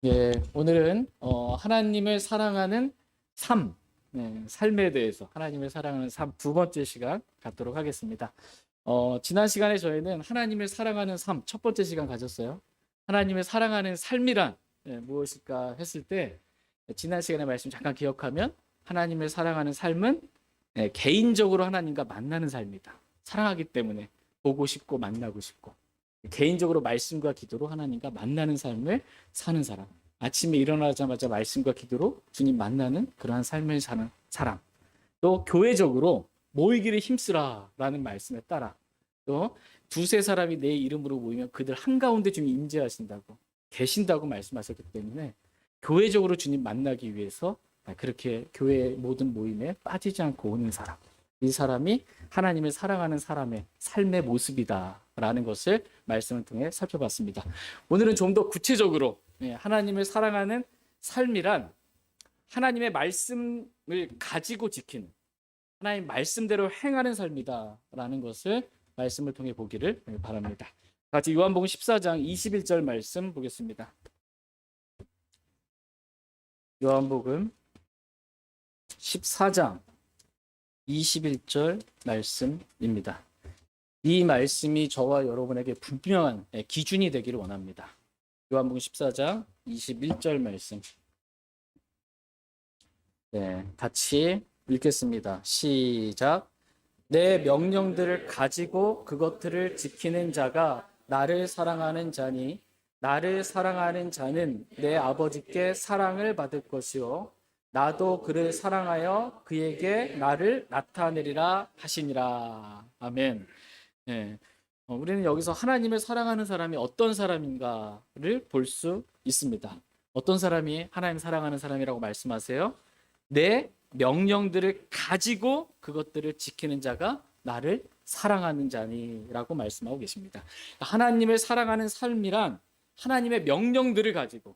예, 오늘은 하나님을 사랑하는 삶, 삶에 대해서 하나님을 사랑하는 삶 두 번째 시간 갖도록 하겠습니다. 지난 시간에 저희는 하나님을 사랑하는 삶 첫 번째 시간 가졌어요. 하나님을 사랑하는 삶이란 무엇일까 했을 때 지난 시간의 말씀 잠깐 기억하면 하나님을 사랑하는 삶은 개인적으로 하나님과 만나는 삶이다. 사랑하기 때문에 보고 싶고 만나고 싶고 개인적으로 말씀과 기도로 하나님과 만나는 삶을 사는 사람. 아침에 일어나자마자 말씀과 기도로 주님 만나는 그러한 삶을 사는 사람. 또 교회적으로 모이기를 힘쓰라라는 말씀에 따라 또 두세 사람이 내 이름으로 모이면 그들 한가운데 주님 임재하신다고 계신다고 말씀하셨기 때문에 교회적으로 주님 만나기 위해서 그렇게 교회 모든 모임에 빠지지 않고 오는 사람. 이 사람이 하나님을 사랑하는 사람의 삶의 모습이다라는 것을 말씀을 통해 살펴봤습니다. 오늘은 좀 더 구체적으로 하나님을 사랑하는 삶이란 하나님의 말씀을 가지고 지키는 하나님 말씀대로 행하는 삶이다라는 것을 말씀을 통해 보기를 바랍니다. 같이 요한복음 14장 21절 말씀 보겠습니다. 요한복음 14장 21절 말씀입니다. 이 말씀이 저와 여러분에게 분명한 기준이 되기를 원합니다. 요한복음 14장 21절 말씀. 같이 읽겠습니다. 시작. 내 명령들을 가지고 그것들을 지키는 자가 나를 사랑하는 자니 나를 사랑하는 자는 내 아버지께 사랑을 받을 것이요 나도 그를 사랑하여 그에게 나를 나타내리라 하시니라. 아멘. 우리는 여기서 하나님을 사랑하는 사람이 어떤 사람인가를 볼 수 있습니다. 어떤 사람이 하나님 사랑하는 사람이라고 말씀하세요? 내 명령들을 가지고 그것들을 지키는 자가 나를 사랑하는 자니라고 말씀하고 계십니다. 하나님을 사랑하는 삶이란 하나님의 명령들을 가지고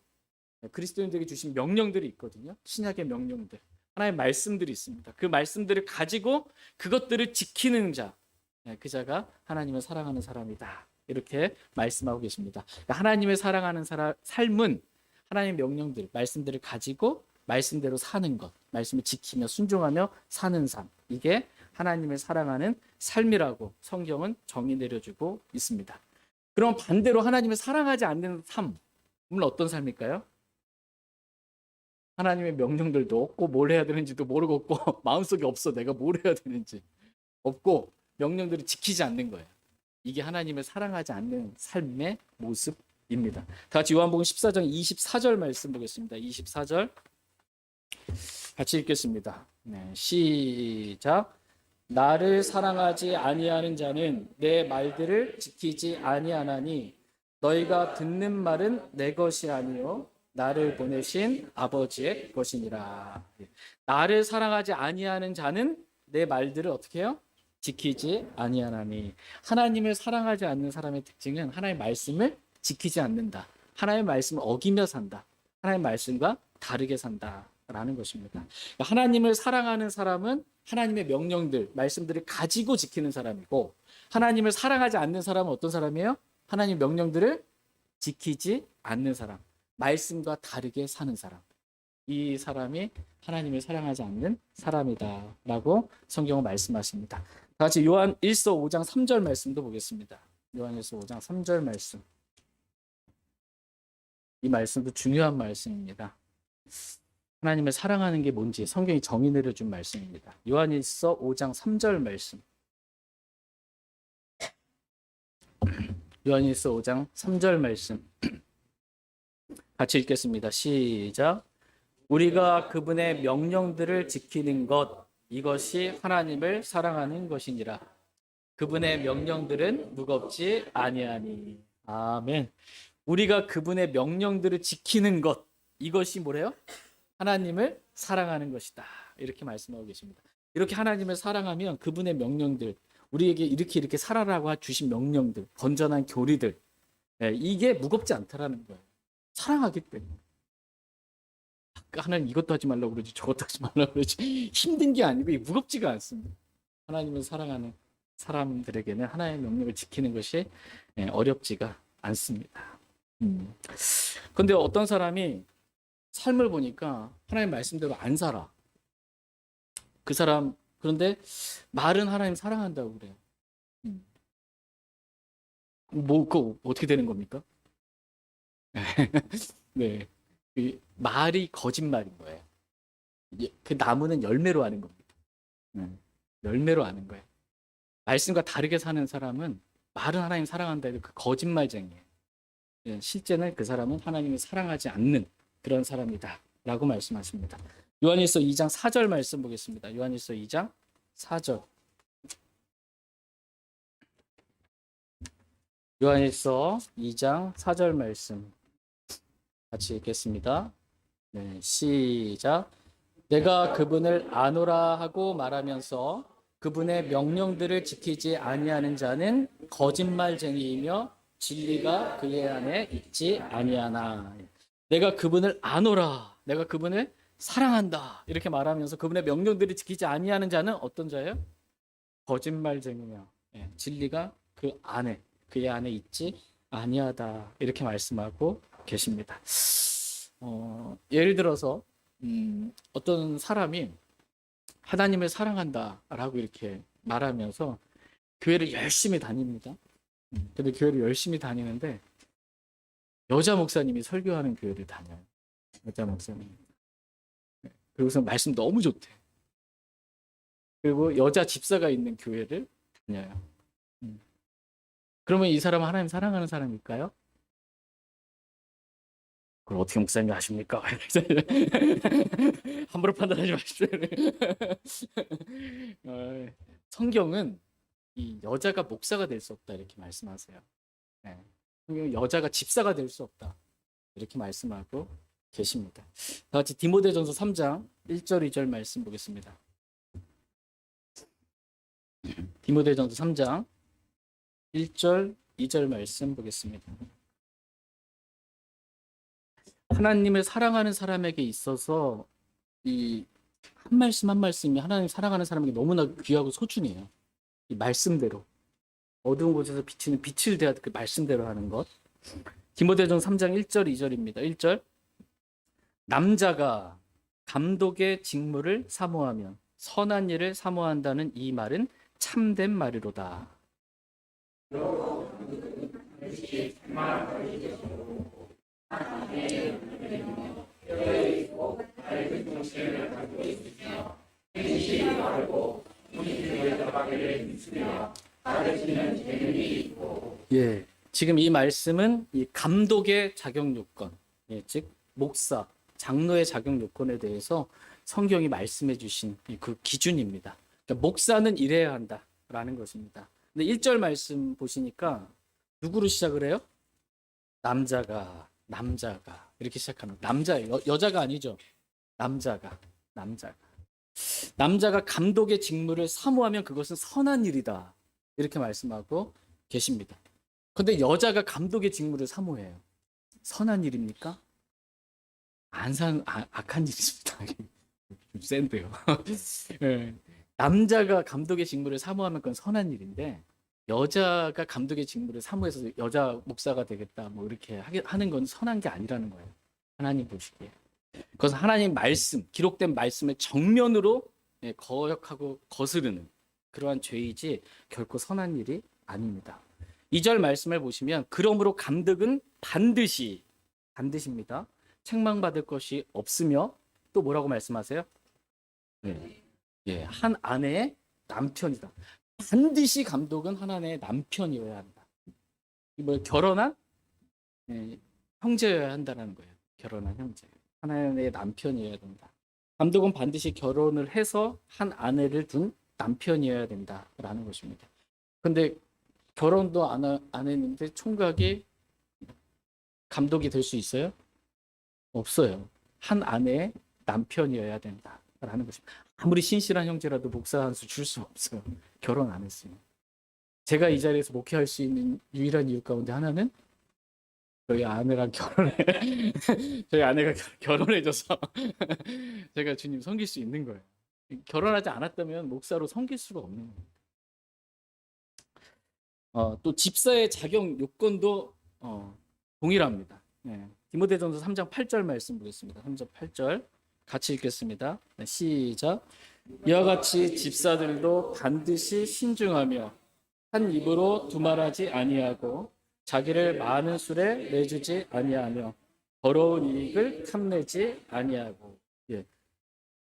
그리스도인들에게 주신 명령들이 있거든요. 신약의 명령들. 하나님의 말씀들이 있습니다. 그 말씀들을 가지고 그것들을 지키는 자. 그 자가 하나님을 사랑하는 사람이다. 이렇게 말씀하고 계십니다. 하나님을 사랑하는 삶은 하나님의 명령들, 말씀들을 가지고 말씀대로 사는 것, 말씀을 지키며 순종하며 사는 삶. 이게 하나님을 사랑하는 삶이라고 성경은 정의 내려주고 있습니다. 그럼 반대로 하나님을 사랑하지 않는 삶은 어떤 삶일까요? 하나님의 명령들도 없고 뭘 해야 되는지도 모르겠고 마음속에 없어. 내가 뭘 해야 되는지 없고 명령들을 지키지 않는 거예요. 이게 하나님을 사랑하지 않는 삶의 모습입니다. 다 같이 요한복음 14장 24절 말씀 보겠습니다. 24절 같이 읽겠습니다. 시작. 나를 사랑하지 아니하는 자는 내 말들을 지키지 아니하나니 너희가 듣는 말은 내 것이 아니요 나를 보내신 아버지의 것이니라. 나를 사랑하지 아니하는 자는 내 말들을 어떻게 해요? 지키지 아니하나니. 하나님을 사랑하지 않는 사람의 특징은 하나님의 말씀을 지키지 않는다. 하나님의 말씀을 어기며 산다. 하나님의 말씀과 다르게 산다라는 것입니다. 하나님을 사랑하는 사람은 하나님의 명령들, 말씀들을 가지고 지키는 사람이고 하나님을 사랑하지 않는 사람은 어떤 사람이에요? 하나님의 명령들을 지키지 않는 사람. 말씀과 다르게 사는 사람. 이 사람이 하나님을 사랑하지 않는 사람이다라고 성경은 말씀하십니다. 다 같이 요한 1서 5장 3절 말씀도 보겠습니다. 요한 1서 5장 3절 말씀. 이 말씀도 중요한 말씀입니다. 하나님을 사랑하는 게 뭔지 성경이 정의 내려준 말씀입니다. 요한 1서 5장 3절 말씀. 요한 1서 5장 3절 말씀. 같이 읽겠습니다. 시작. 우리가 그분의 명령들을 지키는 것 이것이 하나님을 사랑하는 것이니라. 그분의 명령들은 무겁지 아니하니. 아멘. 우리가 그분의 명령들을 지키는 것 이것이 뭐래요? 하나님을 사랑하는 것이다. 이렇게 말씀하고 계십니다. 이렇게 하나님을 사랑하면 그분의 명령들 우리에게 이렇게 살아라고 주신 명령들 건전한 교리들 이게 무겁지 않다라는 거예요. 사랑하기 때문에. 하나님 이것도 하지 말라고 그러지 저것도 하지 말라고 그러지 힘든 게 아니고 무겁지가 않습니다. 하나님을 사랑하는 사람들에게는 하나님의 명령을 지키는 것이 어렵지가 않습니다. 근데 어떤 사람이 삶을 보니까 하나님 말씀대로 안 살아. 그 사람 그런데 말은 하나님 사랑한다고 그래요. 뭐 그거 어떻게 되는 겁니까? 네, 그 말이 거짓말인 거예요. 그 나무는 열매로 아는 겁니다. 열매로 아는 거예요. 말씀과 다르게 사는 사람은 말은 하나님 사랑한다 해도 그 거짓말쟁이에요. 예, 실제는 그 사람은 하나님을 사랑하지 않는 그런 사람이다 라고 말씀하십니다. 요한일서 2장 4절 말씀 보겠습니다. 요한일서 2장 4절. 요한일서 2장 4절 말씀 같이 읽겠습니다. 네, 시작. 내가 그분을 아노라 하고 말하면서 그분의 명령들을 지키지 아니하는 자는 거짓말쟁이이며 진리가 그의 안에 있지 아니하나. 내가 그분을 아노라, 내가 그분을 사랑한다 이렇게 말하면서 그분의 명령들을 지키지 아니하는 자는 어떤 자예요? 거짓말쟁이며 진리가 그 안에 그의 안에 있지 아니하다 이렇게 말씀하고 계십니다. 예를 들어서 어떤 사람이 하나님을 사랑한다라고 이렇게 말하면서 교회를 열심히 다닙니다. 근데 교회를 열심히 다니는데 여자 목사님이 설교하는 교회를 다녀요. 여자 목사님. 그리고서 말씀 너무 좋대. 그리고 여자 집사가 있는 교회를 다녀요. 그러면 이 사람은 하나님 사랑하는 사람일까요? 그걸 어떻게 목사님이 아십니까? 함부로 판단하지 마십시오. 성경은 이 여자가 목사가 될 수 없다 이렇게 말씀하세요. 네. 여자가 집사가 될 수 없다 이렇게 말씀하고 계십니다. 다 같이 디모데전서 3장 1절 2절 말씀 보겠습니다. 디모데전서 3장 1절 2절 말씀 보겠습니다. 하나님을 사랑하는 사람에게 있어서 이 한 말씀 한 말씀이 하나님 사랑하는 사람에게 너무나 귀하고 소중해요. 이 말씀대로 어두운 곳에서 비치는 빛을 대하듯 그 말씀대로 하는 것. 디모데전서 3장 1절 2절입니다. 1절 남자가 감독의 직무를 사모하면 선한 일을 사모한다는 이 말은 참된 말이로다. 예, 지금 이 말씀은 이 감독의 자격 요건, 즉 목사, 장로의 자격 요건에 대해서 성경이 말씀해 주신 그 기준입니다. 그러니까 목사는 이래야 한다라는 것입니다. 근데 1절 말씀 보시니까 누구로 시작을 해요? 남자가 이렇게 시작하는 여자가 아니죠. 남자가 감독의 직무를 사모하면 그것은 선한 일이다 이렇게 말씀하고 계십니다. 근데 여자가 감독의 직무를 사모해요. 선한 일입니까? 악한 일입니다. 좀 센데요. 네. 남자가 감독의 직무를 사모하면 그건 선한 일인데 여자가 감독의 직무를 사모해서 여자 목사가 되겠다 뭐 이렇게 하는 건 선한 게 아니라는 거예요. 하나님 보시기에. 그것은 하나님 말씀, 기록된 말씀의 정면으로 거역하고 거스르는 그러한 죄이지 결코 선한 일이 아닙니다. 2절 말씀을 보시면 그러므로 감독은 반드시입니다. 책망받을 것이 없으며 또 뭐라고 말씀하세요? 네. 예, 한 아내의 남편이다. 반드시 감독은 한 아내의 남편이어야 한다. 뭐 결혼한 형제여야 한다는 거예요. 결혼한 형제. 한 아내의 남편이어야 된다. 감독은 반드시 결혼을 해서 한 아내를 둔 남편이어야 된다라는 것입니다. 근데 결혼도 안 했는데 총각이 감독이 될 수 있어요? 없어요. 한 아내의 남편이어야 된다라는 것입니다. 아무리 신실한 형제라도 목사 한 수 줄 수 없어요. 결혼 안 했으면. 제가 이 자리에서 목회할 수 있는 유일한 이유 가운데 하나는 저희 아내랑 저희 아내가 결혼해줘서 제가 주님 섬길 수 있는 거예요. 결혼하지 않았다면 목사로 섬길 수가 없는 거예요. 또 집사의 자격 요건도 동일합니다. 네. 디모데전서 3장 8절 말씀 보겠습니다. 3장 8절 같이 읽겠습니다. 네, 시작. 이와 같이 집사들도 반드시 신중하며 한 입으로 두말하지 아니하고 자기를 많은 술에 내주지 아니하며 더러운 이익을 탐내지 아니하고. 예.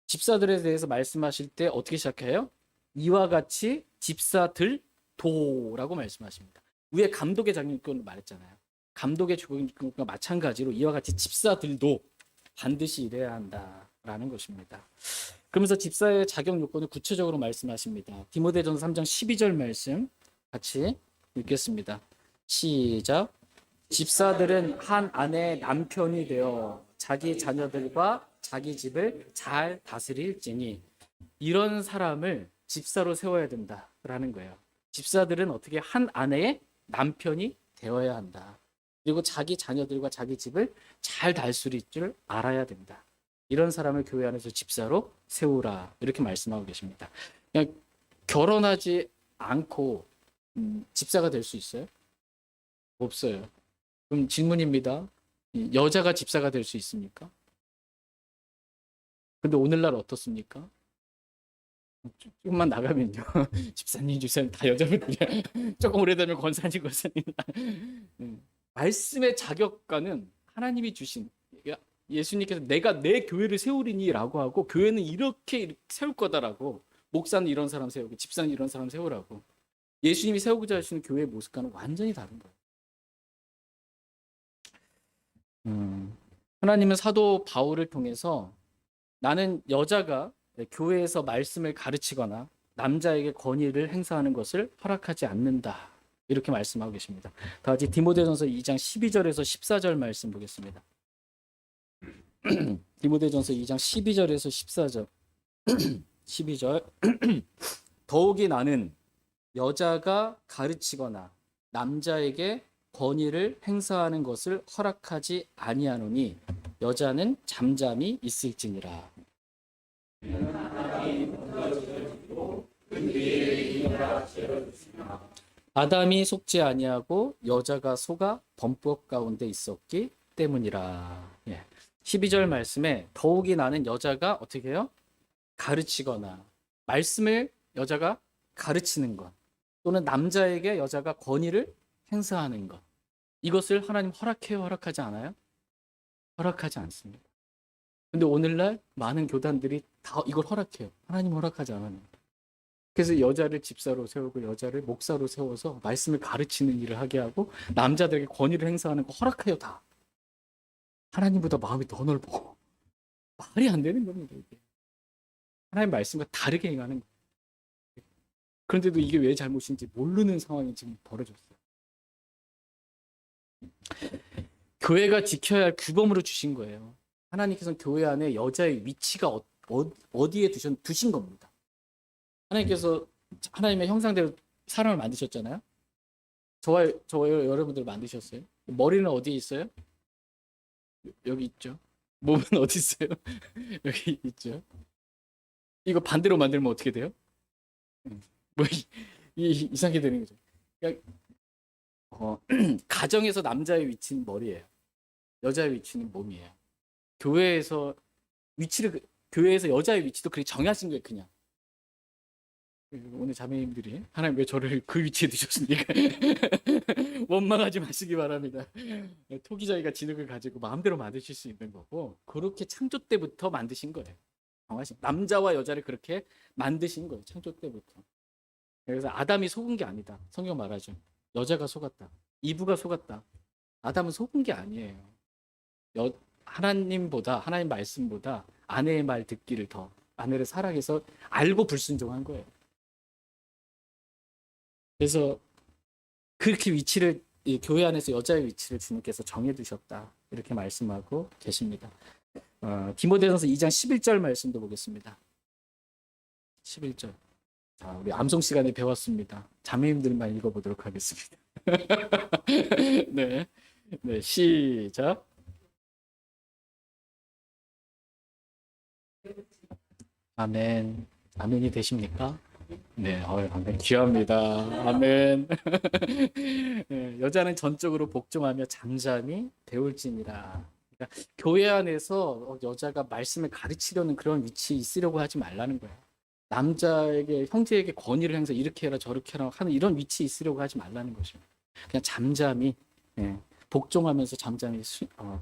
집사들에 대해서 말씀하실 때 어떻게 시작해요? 이와 같이 집사들도라고 말씀하십니다. 위에 감독의 자격권을 말했잖아요. 감독의 자격권과 마찬가지로 이와 같이 집사들도 반드시 이래야 한다라는 것입니다. 그러면서 집사의 자격 요건을 구체적으로 말씀하십니다. 디모데전서 3장 12절 말씀 같이 읽겠습니다. 시작. 집사들은 한 아내의 남편이 되어 자기 자녀들과 자기 집을 잘 다스릴지니. 이런 사람을 집사로 세워야 된다라는 거예요. 집사들은 어떻게 한 아내의 남편이 되어야 한다. 그리고 자기 자녀들과 자기 집을 잘 다스릴 줄 알아야 된다. 이런 사람을 교회 안에서 집사로 세우라, 이렇게 말씀하고 계십니다. 그냥 결혼하지 않고 집사가 될 수 있어요? 없어요. 그럼 질문입니다. 여자가 집사가 될 수 있습니까? 근데 오늘날 어떻습니까? 조금만 나가면요. 집사님, 집사님 다 여자분들이야. 조금 오래되면 권사님, 권사님. 말씀의 자격과는 하나님이 주신, 예수님께서 내가 내 교회를 세우리니라고 하고, 교회는 이렇게 세울 거다라고, 목사는 이런 사람 세우고 집사는 이런 사람 세우라고, 예수님이 세우고자 하시는 교회의 모습과는 완전히 다른 거예요. 하나님은 사도 바울을 통해서 나는 여자가 교회에서 말씀을 가르치거나 남자에게 권위를 행사하는 것을 허락하지 않는다, 이렇게 말씀하고 계십니다. 다 같이 디모데전서 2장 12절에서 14절 말씀 보겠습니다. 디모데전서 2장 12절에서 14절. 12절. 더욱이 나는 여자가 가르치거나 남자에게 권위를 행사하는 것을 허락하지 아니하노니 여자는 잠잠히 있을지니라. 아담이 속지 아니하고 여자가 속아 범법 가운데 있었기 때문이라. 12절 말씀에 더욱이 나는 여자가 어떻게 해요? 가르치거나, 말씀을 여자가 가르치는 것, 또는 남자에게 여자가 권위를 행사하는 것, 이것을 하나님 허락해요? 허락하지 않아요? 허락하지 않습니다. 근데 오늘날 많은 교단들이 다 이걸 허락해요. 하나님 허락하지 않아요. 그래서 여자를 집사로 세우고 여자를 목사로 세워서 말씀을 가르치는 일을 하게 하고 남자들에게 권위를 행사하는 거 허락해요. 다. 하나님보다 마음이 더 넓고 말이 안 되는 겁니다. 이게. 하나님 말씀과 다르게 행하는 거예요. 그런데도 이게 왜 잘못인지 모르는 상황이 지금 벌어졌어요. 교회가 지켜야 할 규범으로 주신 거예요. 하나님께서는 교회 안에 여자의 위치가 어디에 두신 겁니다. 하나님께서 하나님의 형상대로 사람을 만드셨잖아요. 저와 여러분들 만드셨어요. 머리는 어디에 있어요? 여기 있죠. 몸은 어디 있어요? 여기 있죠. 이거 반대로 만들면 어떻게 돼요? 뭐 이상하게 되는 거죠. 그러니까 가정에서 남자의 위치는 머리예요. 여자의 위치는 몸이에요. 교회에서 교회에서 여자의 위치도 그렇게 정하신 거예요, 그냥. 오늘 자매님들이 하나님 왜 저를 그 위치에 두셨습니까? 원망하지 마시기 바랍니다. 토기자기가 진흙을 가지고 마음대로 만드실 수 있는 거고, 그렇게 창조 때부터 만드신 거예요. 남자와 여자를 그렇게 만드신 거예요, 창조 때부터. 그래서 아담이 속은 게 아니다. 성경 말하죠. 여자가 속았다. 이브가 속았다. 아담은 속은 게 아니에요. 하나님 말씀보다 아내의 말 듣기를 더, 아내를 사랑해서 알고 불순종한 거예요. 그래서 그렇게 위치를, 교회 안에서 여자의 위치를 주님께서 정해두셨다, 이렇게 말씀하고 계십니다. 디모데전서 2장 11절 말씀도 보겠습니다. 11절. 자, 우리 암송 시간에 배웠습니다. 자매님들만 읽어보도록 하겠습니다. 네, 네, 시작. 아멘. 아멘이 되십니까? 네, 아멘. 귀합니다. 아멘. 네, 여자는 전적으로 복종하며 잠잠히 배울지니라. 그러니까 교회 안에서 여자가 말씀을 가르치려는 그런 위치에 있으려고 하지 말라는 거예요. 남자에게 형제에게 권위를 행사 이렇게 해라 저렇게 해라 하는 이런 위치에 있으려고 하지 말라는 것이죠. 그냥 잠잠히 복종하면서 잠잠히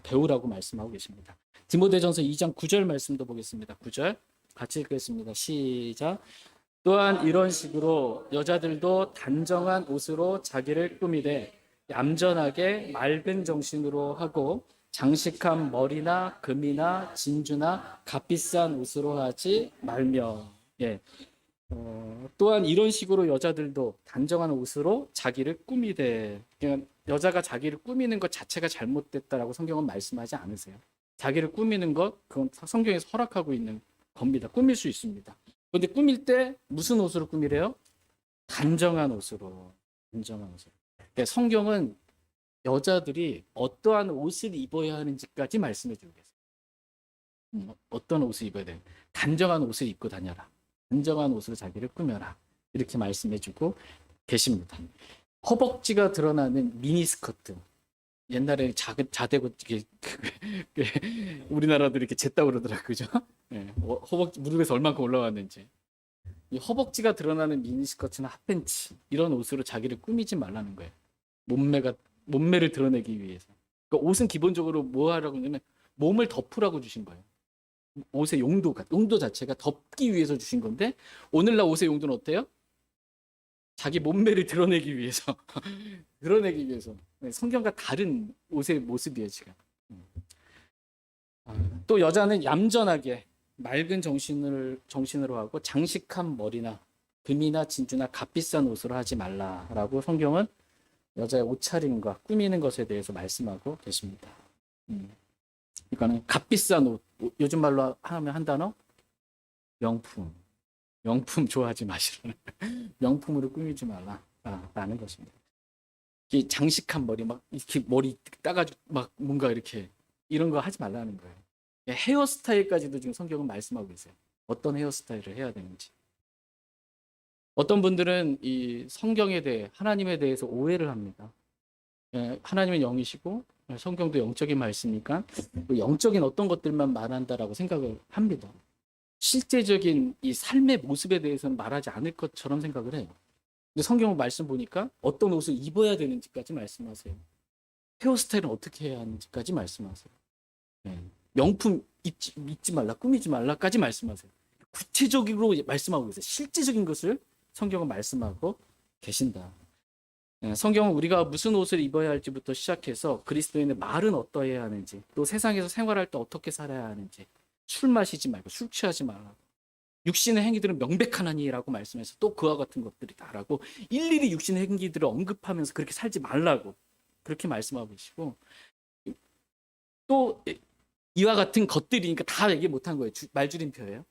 배우라고 말씀하고 계십니다. 디모데전서 2장 9절 말씀도 보겠습니다. 9절 같이 읽겠습니다. 시작. 또한 이런 식으로 여자들도 단정한 옷으로 자기를 꾸미되 얌전하게 맑은 정신으로 하고 장식한 머리나 금이나 진주나 값비싼 옷으로 하지 말며 예. 또한 이런 식으로 여자들도 단정한 옷으로 자기를 꾸미되 그러니까 여자가 자기를 꾸미는 것 자체가 잘못됐다라고 성경은 말씀하지 않으세요. 자기를 꾸미는 것 그건 성경에서 허락하고 있는 겁니다. 꾸밀 수 있습니다. 그런데 꾸밀 때 무슨 옷으로 꾸미래요? 단정한 옷으로. 단정한 옷으로. 그러니까 성경은 여자들이 어떠한 옷을 입어야 하는지까지 말씀해 주고 계세요. 어떤 옷을 입어야 돼? 단정한 옷을 입고 다녀라. 단정한 옷으로 자기를 꾸며라. 이렇게 말씀해 주고 계십니다. 허벅지가 드러나는 미니스커트. 옛날에 자대고 우리나라도 이렇게 쟀다 그러더라고요. 그죠? 네, 허벅지 무릎에서 얼만큼 올라왔는지. 이 허벅지가 드러나는 미니스커트나 핫팬츠 이런 옷으로 자기를 꾸미지 말라는 거예요. 몸매를 드러내기 위해서. 그러니까 옷은 기본적으로 뭐 하라고 하냐면 몸을 덮으라고 주신 거예요. 옷의 용도 자체가 덮기 위해서 주신 건데 오늘날 옷의 용도는 어때요? 자기 몸매를 드러내기 위해서 드러내기 위해서 성경과 다른 옷의 모습이에요 지금. 또 여자는 얌전하게 맑은 정신으로 하고 장식한 머리나 금이나 진주나 값비싼 옷으로 하지 말라라고 성경은 여자의 옷차림과 꾸미는 것에 대해서 말씀하고 계십니다. 그러니까는 값비싼 옷, 요즘 말로 하면 한 단어 명품 좋아하지 마시라는 명품으로 꾸미지 말라라는 것입니다. 이 장식한 머리 막 이렇게 머리 따가지고 막 뭔가 이렇게 이런 거 하지 말라는 거예요. 헤어스타일까지도 지금 성경은 말씀하고 있어요. 어떤 헤어스타일을 해야 되는지. 어떤 분들은 이 성경에 대해 하나님에 대해서 오해를 합니다. 하나님은 영이시고 성경도 영적인 말씀이니까 영적인 어떤 것들만 말한다라고 생각을 합니다. 실제적인 이 삶의 모습에 대해서는 말하지 않을 것처럼 생각을 해요. 근데 성경 말씀 보니까 어떤 옷을 입어야 되는지까지 말씀하세요. 헤어스타일은 어떻게 해야 하는지까지 말씀하세요. 명품 입지 말라, 꾸미지 말라까지 말씀하세요. 구체적으로 말씀하고 계세요. 실제적인 것을 성경은 말씀하고 계신다. 성경은 우리가 무슨 옷을 입어야 할지부터 시작해서 그리스도인의 말은 어떠해야 하는지, 또 세상에서 생활할 때 어떻게 살아야 하는지, 술 마시지 말고 술 취하지 말라고, 육신의 행위들은 명백하나니라고 말씀해서 또 그와 같은 것들이다라고 일일이 육신의 행위들을 언급하면서 그렇게 살지 말라고 그렇게 말씀하고 계시고, 또 이와 같은 것들이니까 다 얘기 못한 거예요. 말줄임표예요.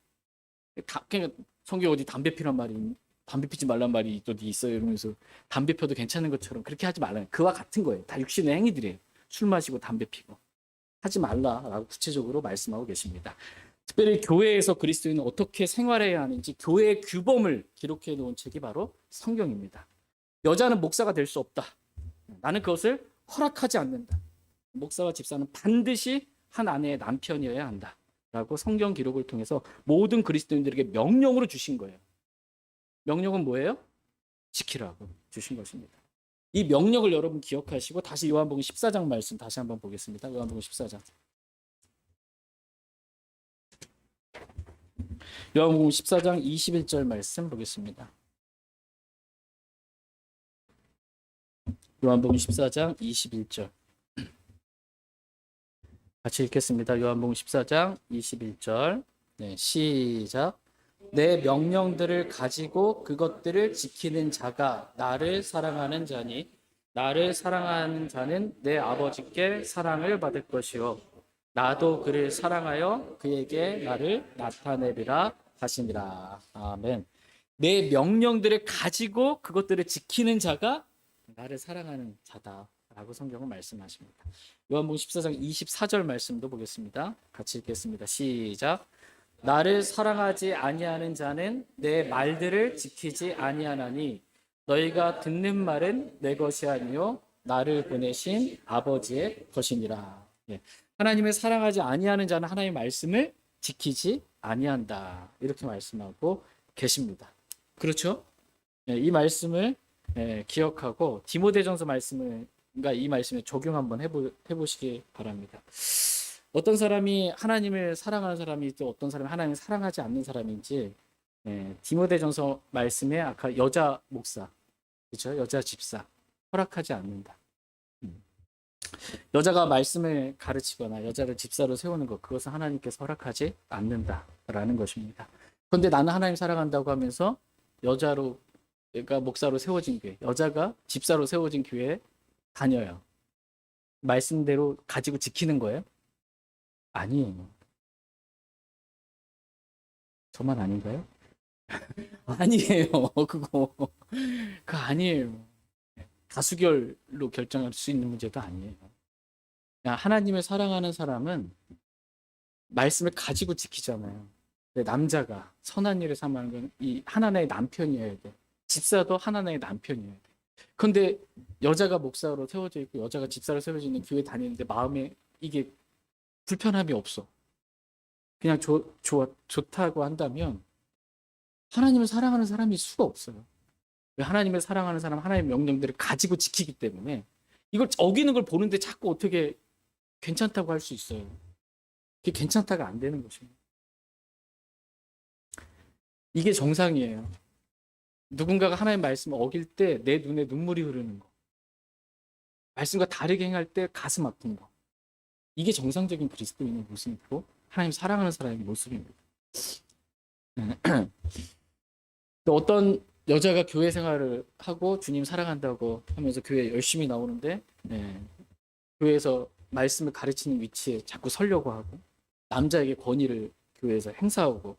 그냥 성경 어디 담배 피란 말이 담배 피지 말란 말이 또 있어요 이러면서 담배 펴도 괜찮은 것처럼 그렇게 하지 말라. 그와 같은 거예요. 다 육신의 행위들이에요. 술 마시고 담배 피고 하지 말라라고 구체적으로 말씀하고 계십니다. 특별히 교회에서 그리스도인은 어떻게 생활해야 하는지 교회의 규범을 기록해 놓은 책이 바로 성경입니다. 여자는 목사가 될 수 없다. 나는 그것을 허락하지 않는다. 목사와 집사는 반드시 한 아내의 남편이어야 한다. 라고 성경 기록을 통해서 모든 그리스도인들에게 명령으로 주신 거예요. 명령은 뭐예요? 지키라고 주신 것입니다. 이 명령을 여러분 기억하시고 다시 요한복음 14장 말씀 다시 한번 보겠습니다. 요한복음 14장. 요한복음 14장 21절 말씀 보겠습니다. 요한복음 14장 21절. 같이 읽겠습니다. 요한복음 14장 21절. 네, 시작. 내 명령들을 가지고 그것들을 지키는 자가 나를 사랑하는 자니 나를 사랑하는 자는 내 아버지께 사랑을 받을 것이요 나도 그를 사랑하여 그에게 나를 나타내리라 하시니라. 아멘. 내 명령들을 가지고 그것들을 지키는 자가 나를 사랑하는 자다라고 성경은 말씀하십니다. 요한복음 14장 24절 말씀도 보겠습니다. 같이 읽겠습니다. 시작. 나를 사랑하지 아니하는 자는 내 말들을 지키지 아니하나니 너희가 듣는 말은 내 것이 아니요 나를 보내신 아버지의 것이니라. 예. 하나님을 사랑하지 아니하는 자는 하나님의 말씀을 지키지 아니한다. 이렇게 말씀하고 계십니다. 그렇죠? 예, 이 말씀을 기억하고 디모데전서 말씀을 그러니까 이 말씀에 적용 한번 해보시기 바랍니다. 어떤 사람이 하나님을 사랑하는 사람이 또 어떤 사람이 하나님을 사랑하지 않는 사람인지 디모데전서 말씀에 아까 여자 목사, 그렇죠? 여자 집사 허락하지 않는다. 여자가 말씀을 가르치거나 여자를 집사로 세우는 것 그것은 하나님께서 허락하지 않는다라는 것입니다. 그런데 나는 하나님 사랑한다고 하면서 여자로 그러니까 목사로 세워진 교회, 여자가 집사로 세워진 교회에 다녀요. 말씀대로 가지고 지키는 거예요? 아니에요. 저만 아닌가요? 아니에요. 그거 아니에요. 다수결로 결정할 수 있는 문제도 아니에요. 그냥 하나님을 사랑하는 사람은 말씀을 가지고 지키잖아요. 근데 남자가 선한 일을 삼하는 건 이 하나님의 남편이어야 돼. 집사도 하나님의 남편이어야 돼. 근데 여자가 목사로 세워져 있고 여자가 집사로 세워져 있는 교회 다니는데 마음에 이게 불편함이 없어. 그냥 좋다고 한다면 하나님을 사랑하는 사람일 수가 없어요. 왜 하나님을 사랑하는 사람 하나님의 명령들을 가지고 지키기 때문에 이걸 어기는 걸 보는데 자꾸 어떻게 괜찮다고 할 수 있어요. 그게 괜찮다가 안 되는 것입니다. 이게 정상이에요. 누군가가 하나님의 말씀을 어길 때 내 눈에 눈물이 흐르는 거. 말씀과 다르게 행할 때 가슴 아픈 거. 이게 정상적인 그리스도인의 모습이고 하나님 사랑하는 사람의 모습입니다. 또 어떤 여자가 교회 생활을 하고 주님 사랑한다고 하면서 교회에 열심히 나오는데 교회에서 말씀을 가르치는 위치에 자꾸 서려고 하고 남자에게 권위를 교회에서 행사하고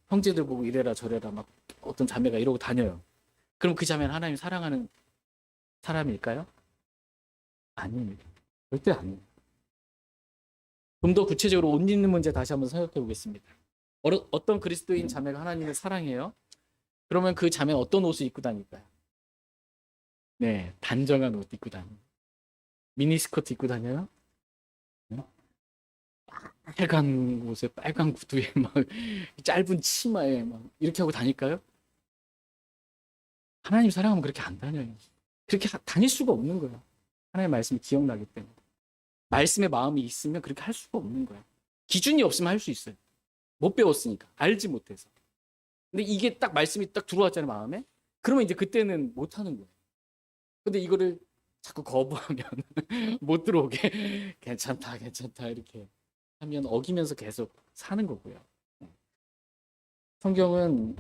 형제들 보고 이래라 저래라 막 어떤 자매가 이러고 다녀요. 그럼 그 자매는 하나님 사랑하는 사람일까요? 아닙니다. 절대 아니에요. 좀 더 구체적으로 옷 입는 문제 다시 한번 생각해 보겠습니다. 어떤 그리스도인 자매가 하나님을 사랑해요? 그러면 그 자매는 어떤 옷을 입고 다닐까요? 네, 단정한 옷 입고 다녀요. 미니스커트 입고 다녀요? 빨간 옷에 빨간 구두에 막 짧은 치마에 막 이렇게 하고 다닐까요? 하나님 사랑하면 그렇게 안 다녀요. 그렇게 다닐 수가 없는 거예요. 하나님의 말씀이 기억나기 때문에. 말씀의 마음이 있으면 그렇게 할 수가 없는 거예요. 기준이 없으면 할 수 있어요. 못 배웠으니까. 알지 못해서. 근데 이게 딱 말씀이 딱 들어왔잖아요, 마음에. 그러면 이제 그때는 못 하는 거예요. 근데 이거를 자꾸 거부하면 못 들어오게 괜찮다, 괜찮다 이렇게 하면 어기면서 계속 사는 거고요. 성경은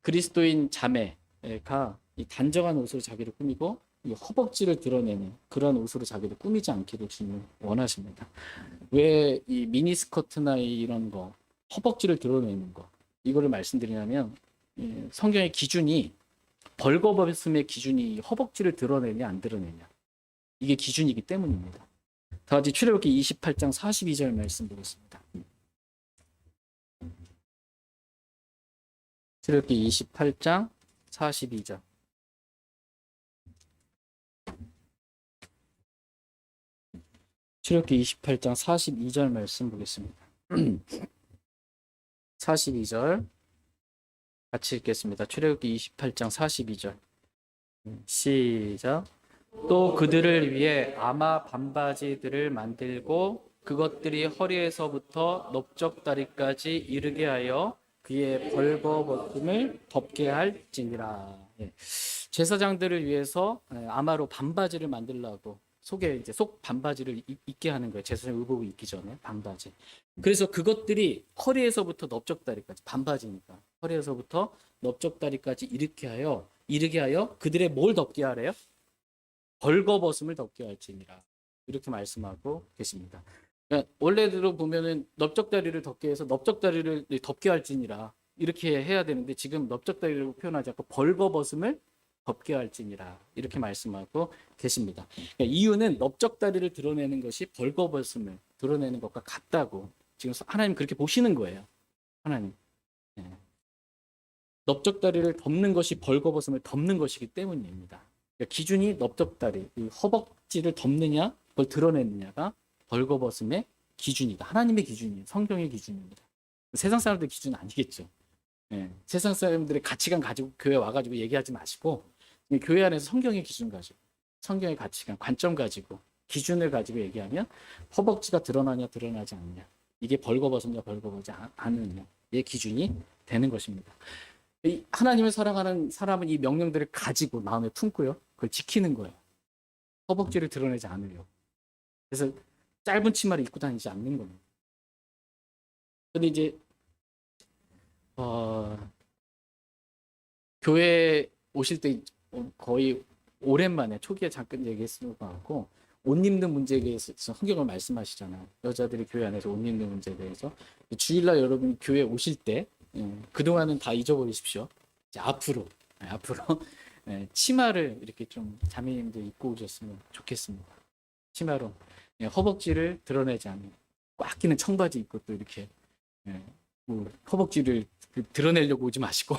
그리스도인 자매가 이 단정한 옷으로 자기를 꾸미고 이 허벅지를 드러내는 그런 옷으로 자기를 꾸미지 않기를 주님은 원하십니다. 왜 이 미니스커트나 이런 거 허벅지를 드러내는 거 이거를 말씀드리냐면 성경의 기준이 벌거벗음의 기준이 허벅지를 드러내냐 안 드러내냐 이게 기준이기 때문입니다. 다 같이 출애굽기 28장 42절 말씀 보겠습니다. 출애굽기 28장 42절. 출애굽기 28장 42절 말씀 보겠습니다. 42절 같이 읽겠습니다. 출애굽기 28장 42절. 시작. 또 그들을 위해 아마 반바지들을 만들고 그것들이 허리에서부터 넓적다리까지 이르게 하여 그의 벌거벗음을 덮게 할지니라. 제사장들을 위해서 아마로 반바지를 만들라고 속에 이제 속 반바지를 입게 하는 거예요. 제사장 의복을 입기 전에 반바지. 그래서 그것들이 허리에서부터 넓적다리까지 반바지니까 허리에서부터 넓적다리까지 이르게 하여 그들의 뭘 덮게 하래요? 벌거벗음을 덮게 할지니라. 이렇게 말씀하고 계십니다. 그러니까 원래대로 보면은 넓적다리를 덮게 해서 넓적다리를 덮게 할지니라 이렇게 해야 되는데 지금 넓적다리로 표현하지 않고 벌거벗음을 덮게 할지니라 이렇게 말씀하고 계십니다. 그러니까 이유는 넓적다리를 드러내는 것이 벌거벗음을 드러내는 것과 같다고 지금 하나님 그렇게 보시는 거예요. 하나님. 예. 넓적다리를 덮는 것이 벌거벗음을 덮는 것이기 때문입니다. 그러니까 기준이 넓적다리, 이 허벅지를 덮느냐, 그걸 드러내느냐가 벌거벗음의 기준이다. 하나님의 기준이에요. 성경의 기준입니다. 세상 사람들 기준은 아니겠죠. 예. 세상 사람들의 가치관 가지고 교회 와가지고 얘기하지 마시고 교회 안에서 성경의 기준 가지고 성경의 가치관, 관점 가지고 기준을 가지고 얘기하면 허벅지가 드러나냐 드러나지 않느냐 이게 벌거벗었냐 벌거벗지 않느냐의 기준이 되는 것입니다. 이 하나님을 사랑하는 사람은 이 명령들을 가지고 마음에 품고요. 그걸 지키는 거예요. 허벅지를 드러내지 않으려고. 그래서 짧은 치마를 입고 다니지 않는 겁니다. 근데 이제 교회 오실 때 거의 오랜만에 초기에 잠깐 얘기했을 것 같고 옷 입는 문제에 대해서 성경을 말씀하시잖아요. 여자들이 교회 안에서 옷 입는 문제에 대해서 주일날 여러분 교회 오실 때 그동안은 다 잊어버리십시오. 이제 앞으로 치마를 이렇게 좀 자매님들 입고 오셨으면 좋겠습니다. 치마로 허벅지를 드러내지 않는 꽉 끼는 청바지 입고 또 이렇게 뭐 허벅지를 드러내려고 오지 마시고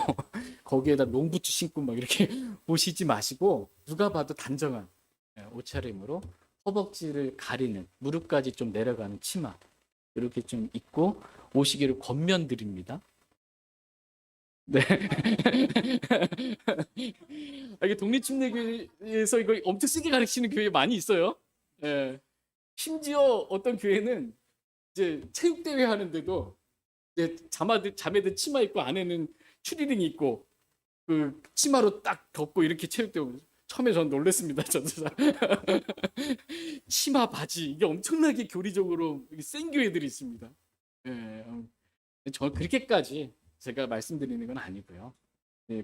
거기에다 롱부츠 신고 막 이렇게 오시지 마시고 누가 봐도 단정한 옷차림으로 허벅지를 가리는 무릎까지 좀 내려가는 치마 이렇게 좀 입고 오시기를 권면드립니다. 네. 이게 독립침례교회에서 이거 엄청 세게 가르치는 교회 많이 있어요. 예. 심지어 어떤 교회는 이제 체육대회 하는데도 자매들 치마 입고 안에는 추리닝 입고 그 치마로 딱 덮고 이렇게 체육대회 처음에 전 놀랐습니다. 치마 바지 이게 엄청나게 교리적으로 센 교회들이 있습니다. 예. 저 그렇게까지 제가 말씀드리는 건 아니고요.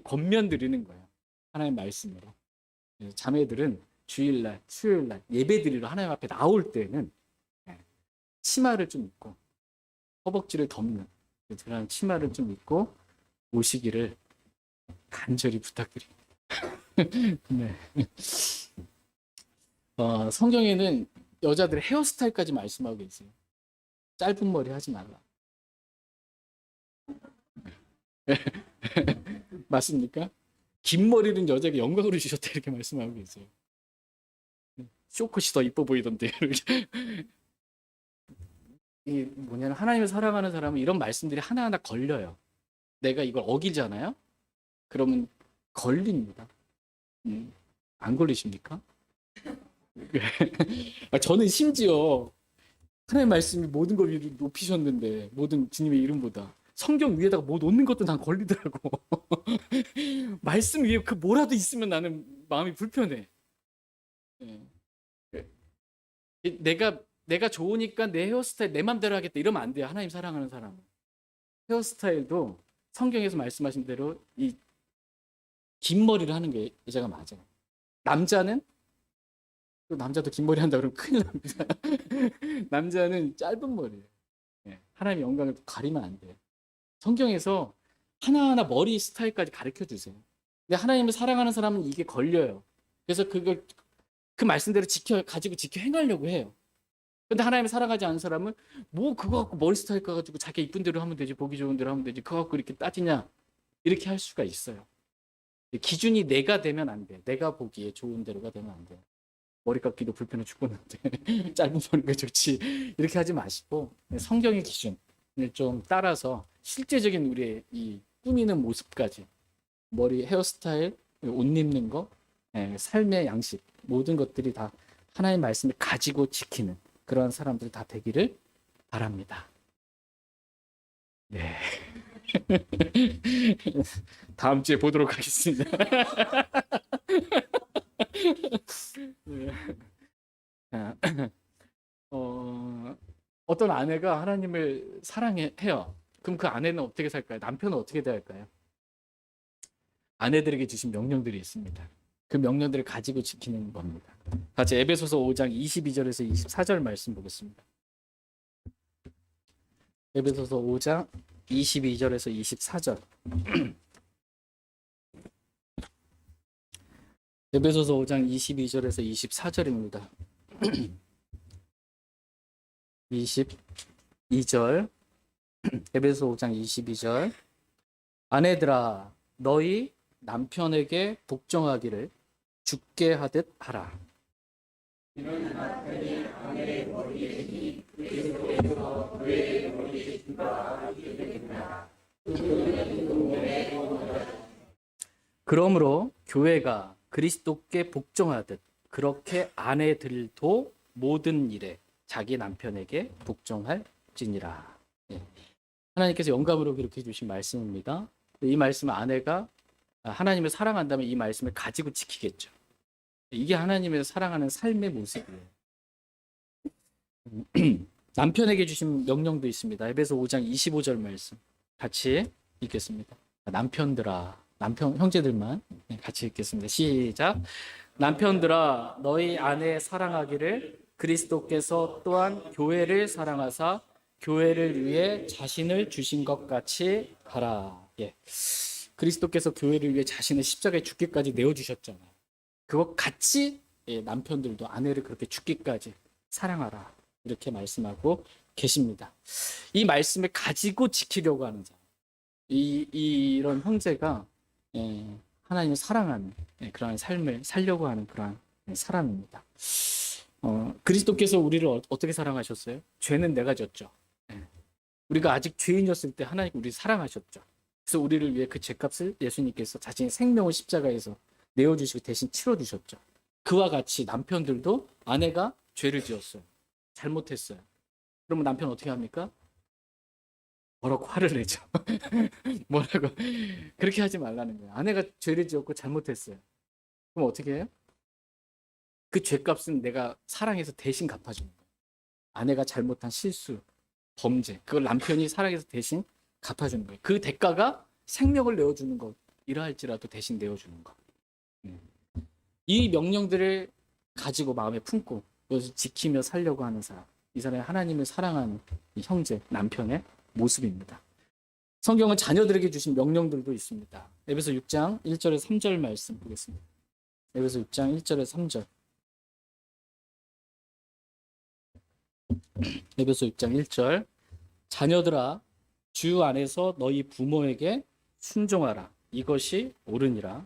권면 드리는 거예요. 하나님 말씀으로. 자매들은 주일날, 수요일날 예배 드리러 하나님 앞에 나올 때는 치마를 좀 입고 허벅지를 덮는 그런 치마를 좀 입고 오시기를 간절히 부탁드립니다. 네. 성경에는 여자들의 헤어스타일까지 말씀하고 계세요. 짧은 머리 하지 말라. 맞습니까? 긴 머리는 여자에게 영광을 주셨다 이렇게 말씀하고 계세요. 쇼컷이 더 이뻐 보이던데. 이 뭐냐면 하나님을 사랑하는 사람은 이런 말씀들이 하나하나 걸려요. 내가 이걸 어기잖아요. 그러면 걸립니다. 안 걸리십니까? 저는 심지어 하나님 말씀이 모든 걸 위로 높이셨는데 모든 주님의 이름보다 성경 위에다가 뭐 놓는 것도 난 걸리더라고. 말씀 위에 그 뭐라도 있으면 나는 마음이 불편해. 내가 좋으니까 내 헤어스타일 내 맘대로 하겠다 이러면 안 돼요. 하나님 사랑하는 사람은 헤어스타일도 성경에서 말씀하신 대로 이 긴 머리를 하는 게 여자가 맞아요. 남자는 또 남자도 긴 머리 한다 그러면 큰일 납니다. 남자는 짧은 머리예요. 하나님의 영광을 가리면 안 돼요. 성경에서 하나하나 머리 스타일까지 가르쳐 주세요. 근데 하나님을 사랑하는 사람은 이게 걸려요. 그래서 그걸 그 말씀대로 가지고 지켜 행하려고 해요. 근데 하나님을 사랑하지 않는 사람은 뭐 그거 갖고 머리 스타일 가지고 자기 이쁜 대로 하면 되지 보기 좋은 대로 하면 되지 그거 갖고 이렇게 따지냐 이렇게 할 수가 있어요. 기준이 내가 되면 안 돼. 내가 보기에 좋은 대로가 되면 안 돼. 머리 깎기도 불편해 죽겠는데 짧은 머리가 좋지 이렇게 하지 마시고 성경의 기준을 좀 따라서 실제적인 우리의 이 꾸미는 모습까지 머리 헤어스타일 옷 입는 거 삶의 양식 모든 것들이 다 하나님의 말씀을 가지고 지키는 그러한 사람들 다 되기를 바랍니다. 네. 다음 주에 보도록 하겠습니다. 네. 어떤 아내가 하나님을 사랑해요. 그럼 그 아내는 어떻게 살까요? 남편은 어떻게 대할까요? 아내들에게 주신 명령들이 있습니다. 그 명령들을 가지고 지키는 겁니다. 같이 에베소서 5장 22절에서 24절 말씀 보겠습니다. 에베소서 5장 22절에서 24절. 에베소서 5장 22절에서 24절입니다. 22절, 에베소 5장 22절. 아내들아 너희 남편에게 복종하기를 주께 하듯 하라. 그러므로 교회가 그리스도께 복종하듯 그렇게 아내들도 모든 일에 자기 남편에게 복종할지니라. 예. 하나님께서 영감으로 기록해 주신 말씀입니다. 이 말씀은 아내가 하나님을 사랑한다면 이 말씀을 가지고 지키겠죠. 이게 하나님을 사랑하는 삶의 모습이에요. 남편에게 주신 명령도 있습니다. 에베소 5장 25절 말씀 같이 읽겠습니다. 남편들아, 남편 형제들만 같이 읽겠습니다. 시작. 남편들아 너희 아내 사랑하기를 그리스도께서 또한 교회를 사랑하사 교회를 위해 자신을 주신 것 같이 하라. 예. 그리스도께서 교회를 위해 자신을 십자가에 죽기까지 내어주셨잖아요. 그것 같이 남편들도 아내를 그렇게 죽기까지 사랑하라. 이렇게 말씀하고 계십니다. 이 말씀을 가지고 지키려고 하는 사람. 이런 형제가 하나님을 사랑하는 그러한 삶을 살려고 하는 그러한 사람입니다. 그리스도께서 우리를 어떻게 사랑하셨어요? 죄는 내가 졌죠. 우리가 아직 죄인이었을 때 하나님 우리를 사랑하셨죠. 그래서 우리를 위해 그 죄값을 예수님께서 자신의 생명을 십자가에서 내어주시고 대신 치러주셨죠. 그와 같이 남편들도 아내가 죄를 지었어요. 잘못했어요. 그러면 남편 어떻게 합니까? 뭐라고 화를 내죠. 뭐라고 그렇게 하지 말라는 거예요. 아내가 죄를 지었고 잘못했어요. 그럼 어떻게 해요? 그 죄값은 내가 사랑해서 대신 갚아주는 거예요. 아내가 잘못한 실수, 범죄, 그걸 남편이 사랑해서 대신 갚아주는 거예요. 그 대가가 생명을 내어주는 것 이러할지라도 대신 내어주는 것. 이 명령들을 가지고 마음에 품고 그것을 지키며 살려고 하는 사람, 이 사람이 하나님을 사랑하는 이 형제, 남편의 모습입니다. 성경은 자녀들에게 주신 명령들도 있습니다. 에베소 6장 1절에서 3절 말씀 보겠습니다. 에베소 6장 1절에서 3절. 에베소 6장 1절. 자녀들아 주 안에서 너희 부모에게 순종하라. 이것이 옳으니라.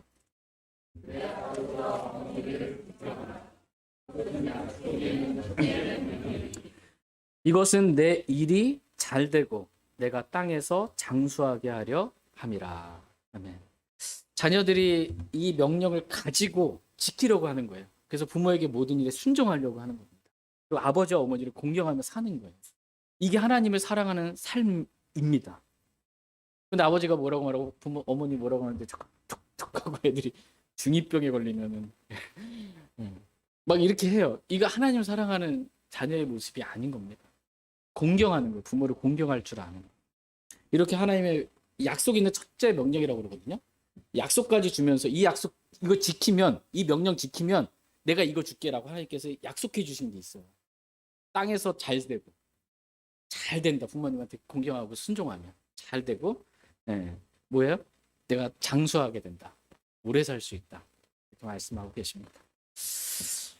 이것은 내 일이 잘 되고 내가 땅에서 장수하게 하려 함이라. 아멘. 자녀들이 이 명령을 가지고 지키려고 하는 거예요. 그래서 부모에게 모든 일에 순종하려고 하는 겁니다. 그리고 아버지와 어머니를 공경하며 사는 거예요. 이게 하나님을 사랑하는 삶입니다. 근데 아버지가 뭐라고 말하고 어머니 뭐라고 하는데 툭툭 하고 애들이 중2병에 걸리면은 막 이렇게 해요. 이거 하나님을 사랑하는 자녀의 모습이 아닌 겁니다. 공경하는 거예요. 부모를 공경할 줄 아는 거예요. 이렇게 하나님의 약속 있는 첫째 명령이라고 그러거든요. 약속까지 주면서 이 약속 이거 지키면 이 명령 지키면 내가 이거 줄게라고 하나님께서 약속해 주신 게 있어요. 땅에서 잘 되고 잘 된다. 부모님한테 공경하고 순종하면 잘 되고 뭐예요? 내가 장수하게 된다. 오래 살 수 있다. 이렇게 말씀하고 계십니다.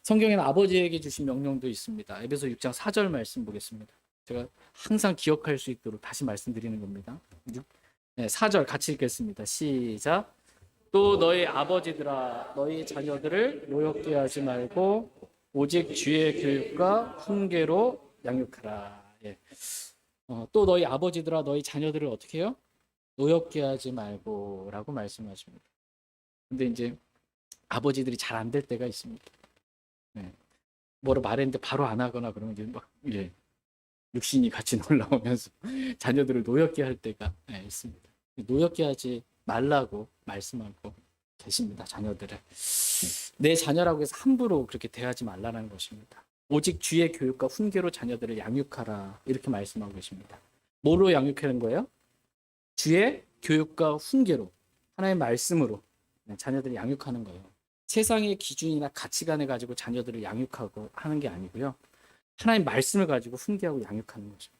성경에는 아버지에게 주신 명령도 있습니다. 에베소 6장 4절 말씀 보겠습니다. 제가 항상 기억할 수 있도록 다시 말씀드리는 겁니다. 4절 같이 읽겠습니다. 시작. 또 너희 아버지들아 너희 자녀들을 노엽게 하지 말고 오직 주의 교육과 훈계로 양육하라. 또 너희 아버지들아 너희 자녀들을 어떻게 해요? 노엽게 하지 말고 라고 말씀하십니다. 근데 이제 아버지들이 잘 안 될 때가 있습니다. 뭐를 말했는데 바로 안 하거나 그러면 이제 막 육신이 같이 놀라오면서 자녀들을 노엽게 할 때가 있습니다. 노엽게 하지 말라고 말씀하고 계십니다. 자녀들을. 내 자녀라고 해서 함부로 그렇게 대하지 말라는 것입니다. 오직 주의 교육과 훈계로 자녀들을 양육하라 이렇게 말씀하고 계십니다. 뭐로 양육하는 거예요? 주의 교육과 훈계로 하나님의 말씀으로 자녀들을 양육하는 거예요. 세상의 기준이나 가치관을 가지고 자녀들을 양육하고 하는 게 아니고요. 하나님 말씀을 가지고 훈계하고 양육하는 거죠.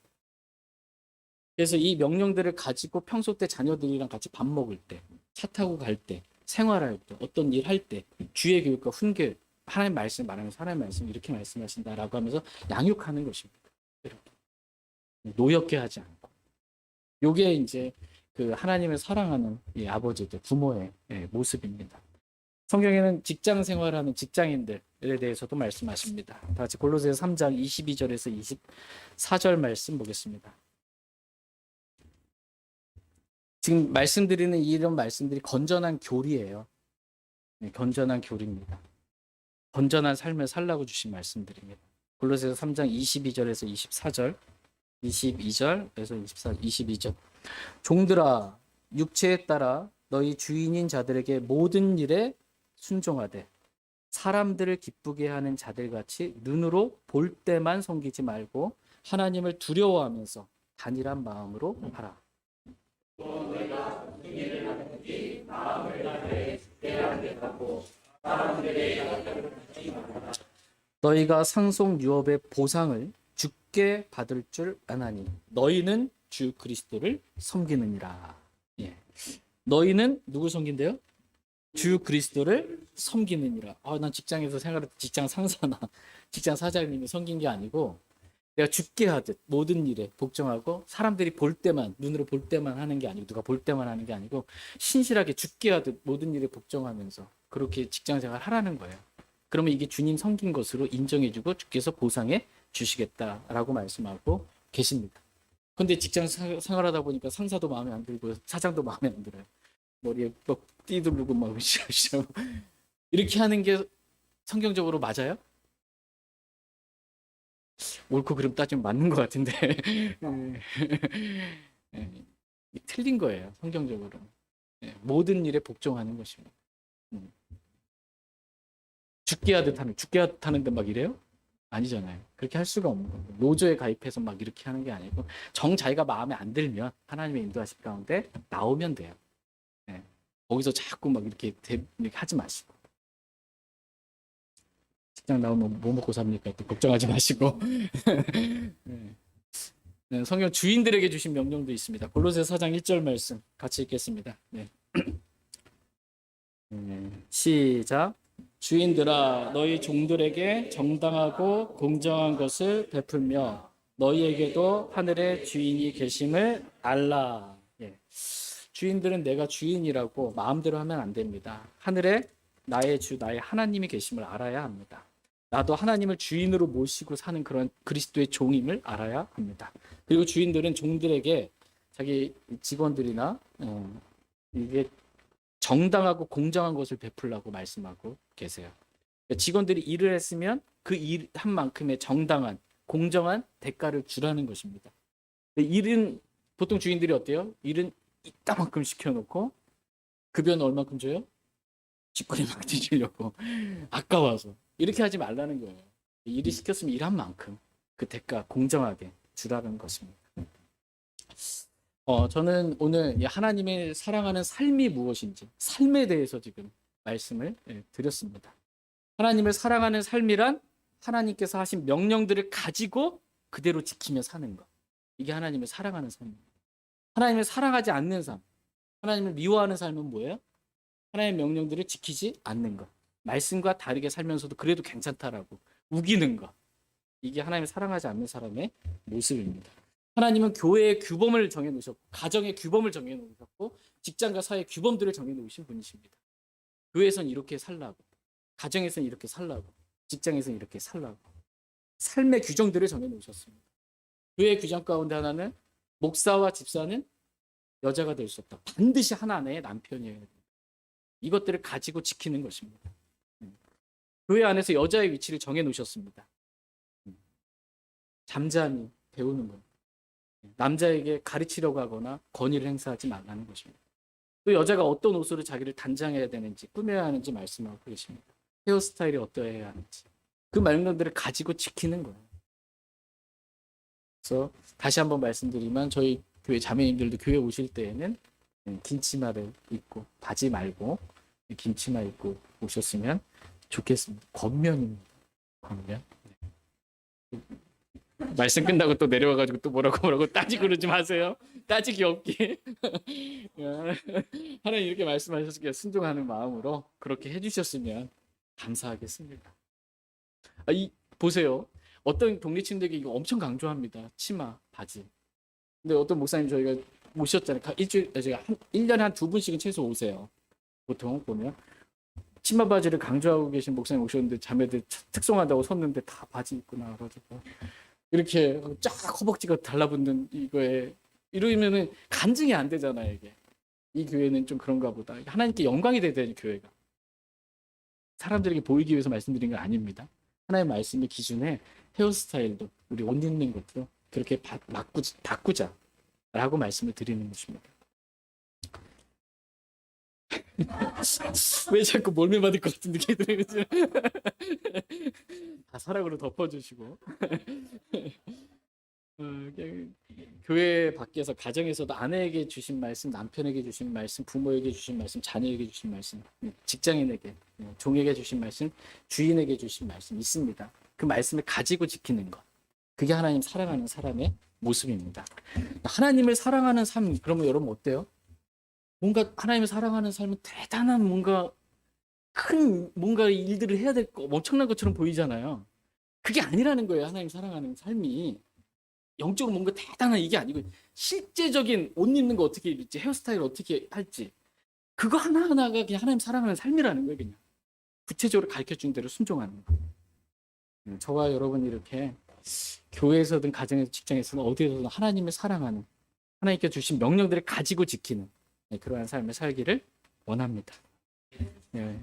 그래서 이 명령들을 가지고 평소 때 자녀들이랑 같이 밥 먹을 때, 차 타고 갈 때, 생활할 때, 어떤 일 할 때 주의 교육과 훈계, 하나님 말씀 말하면서 하나님 말씀 이렇게 말씀하신다라고 하면서 양육하는 것입니다. 노엽게 하지 않고. 요게 이제 그 하나님을 사랑하는 이 아버지들, 부모의 모습입니다. 성경에는 직장 생활하는 직장인들에 대해서도 말씀하십니다. 다 같이 골로새서 3장 22절에서 24절 말씀 보겠습니다. 지금 말씀드리는 이런 말씀들이 건전한 교리예요. 건전한 교리입니다. 건전한 삶을 살라고 주신 말씀들입니다. 골로새서 3장 22절에서 24절, 22절에서 24, 22절. 종들아, 육체에 따라 너희 주인인 자들에게 모든 일에 순종하되 사람들을 기쁘게 하는 자들같이 눈으로 볼 때만 섬기지 말고 하나님을 두려워하면서 단일한 마음으로 하라. 너희가 상속 유업의 보상을 주께 받을 줄 아나니 너희는 주 그리스도를 섬기느니라. 예. 너희는 누굴 섬긴대요? 주 그리스도를 섬기느니라. 난 직장에서 생활할 때 직장 상사나 직장 사장님이 섬긴 게 아니고 내가 죽게 하듯 모든 일에 복종하고 사람들이 볼 때만 눈으로 볼 때만 하는 게 아니고 누가 볼 때만 하는 게 아니고 신실하게 죽게 하듯 모든 일에 복종하면서 그렇게 직장 생활 하라는 거예요. 그러면 이게 주님 섬긴 것으로 인정해주고 주께서 보상해 주시겠다라고 말씀하고 계십니다. 근데 직장 생활하다 보니까 상사도 마음에 안 들고 사장도 마음에 안 들어요. 머리에 막 띠두르고 막 으쌰으쌰 이렇게 하는 게 성경적으로 맞아요? 옳고 그름 따지면 맞는 것 같은데 틀린 거예요. 성경적으로 모든 일에 복종하는 것입니다. 죽게 하듯 하는데 막 이래요? 아니잖아요. 그렇게 할 수가 없는 거예요. 노조에 가입해서 막 이렇게 하는 게 아니고 자기가 마음에 안 들면 하나님의 인도하실 가운데 나오면 돼요. 거기서 자꾸 막 이렇게 하지 마시고 직장 나오면 뭐 먹고 삽니까? 또 걱정하지 마시고 성경 주인들에게 주신 명령도 있습니다. 골로새서 4장 1절 말씀 같이 읽겠습니다. 시작. 주인들아 너희 종들에게 정당하고 공정한 것을 베풀며 너희에게도 하늘의 주인이 계심을 알라. 주인들은 내가 주인이라고 마음대로 하면 안 됩니다. 하늘에 나의 주, 나의 하나님이 계심을 알아야 합니다. 나도 하나님을 주인으로 모시고 사는 그런 그리스도의 종임을 알아야 합니다. 그리고 주인들은 종들에게 자기 직원들이나 이게 정당하고 공정한 것을 베풀라고 말씀하고 계세요. 직원들이 일을 했으면 그 일 한 만큼의 정당한 공정한 대가를 주라는 것입니다. 일은 보통 주인들이 어때요? 일은 이따만큼 시켜놓고 급여는 얼마큼 줘요? 쥐꼬리만 뒤지려고 아까워서 이렇게 하지 말라는 거예요. 일이 시켰으면 일한 만큼 그 대가 공정하게 주라는 것입니다. 저는 오늘 하나님의 사랑하는 삶이 무엇인지 삶에 대해서 지금 말씀을 드렸습니다. 하나님을 사랑하는 삶이란 하나님께서 하신 명령들을 가지고 그대로 지키며 사는 것. 이게 하나님을 사랑하는 삶입니다. 하나님을 사랑하지 않는 삶, 하나님을 미워하는 삶은 뭐예요? 하나님의 명령들을 지키지 않는 것. 말씀과 다르게 살면서도 그래도 괜찮다라고 우기는 것. 이게 하나님을 사랑하지 않는 사람의 모습입니다. 하나님은 교회의 규범을 정해놓으셨고 가정의 규범을 정해놓으셨고 직장과 사회의 규범들을 정해놓으신 분이십니다. 교회에서는 이렇게 살라고, 가정에서는 이렇게 살라고, 직장에서는 이렇게 살라고 삶의 규정들을 정해놓으셨습니다. 교회의 규정 가운데 하나는 목사와 집사는 여자가 될 수 없다. 반드시 하나의 남편이어야 됩니다. 이것들을 가지고 지키는 것입니다. 교회 안에서 여자의 위치를 정해놓으셨습니다. 잠잠히 배우는 것. 남자에게 가르치려고 하거나 권위를 행사하지 말라는 것입니다. 또 여자가 어떤 옷으로 자기를 단장해야 되는지 꾸며야 하는지 말씀하고 계십니다. 헤어스타일이 어떠해야 하는지 그 명령들을 가지고 지키는 거예요. 그래서 다시 한번 말씀드리면 저희 교회 자매님들도 교회 오실 때에는 긴 치마를 입고 바지 말고 긴 치마 입고 오셨으면 좋겠습니다. 겉면입니다. 겉면. 말씀 끝나고 또 내려와가지고 또 뭐라고 따지고 그러지 마세요. 따지기 없게. 하나님 이렇게 말씀하셨으니까 순종하는 마음으로 그렇게 해주셨으면 감사하겠습니다. 보세요. 어떤 독립침대기 이거 엄청 강조합니다. 치마. 바지. 근데 어떤 목사님 저희가 오셨잖아요. 제가 1년에 한 2분씩은 최소 오세요. 보통 보면 치마 바지를 강조하고 계신 목사님 오셨는데 자매들 특송한다고 섰는데 다 바지 입고 나와가지고 이렇게 쫙 허벅지가 달라붙는 이거에 이러면은 간증이 안 되잖아요. 이게 이 교회는 좀 그런가 보다. 하나님께 영광이 돼야 되는 교회가. 사람들에게 보이기 위해서 말씀드린 건 아닙니다. 하나님의 말씀의 기준에 헤어스타일도 우리 옷 입는 것도 그렇게 바꾸자라고 말씀을 드리는 것입니다. 왜 자꾸 몰매 받을 것 같은 느낌이 들어요? 다 사랑으로 덮어주시고 교회 밖에서 가정에서도 아내에게 주신 말씀, 남편에게 주신 말씀, 부모에게 주신 말씀, 자녀에게 주신 말씀, 직장인에게, 종에게 주신 말씀, 주인에게 주신 말씀 있습니다. 그 말씀을 가지고 지키는 것, 그게 하나님 사랑하는 사람의 모습입니다. 하나님을 사랑하는 삶, 그러면 여러분 어때요? 뭔가 하나님을 사랑하는 삶은 대단한 뭔가 큰 뭔가 일들을 해야 될 거 엄청난 것처럼 보이잖아요. 그게 아니라는 거예요. 하나님 사랑하는 삶이 영적으로 뭔가 대단한 이게 아니고 실제적인 옷 입는 거 어떻게 입지, 헤어스타일 어떻게 할지 그거 하나하나가 그냥 하나님 사랑하는 삶이라는 거예요. 그냥 구체적으로 가르쳐 준 대로 순종하는 거. 저와 여러분이 이렇게 교회에서든 가정에서 직장에서든 어디에서든 하나님을 사랑하는 하나님께 주신 명령들을 가지고 지키는 그러한 삶을 살기를 원합니다. 네.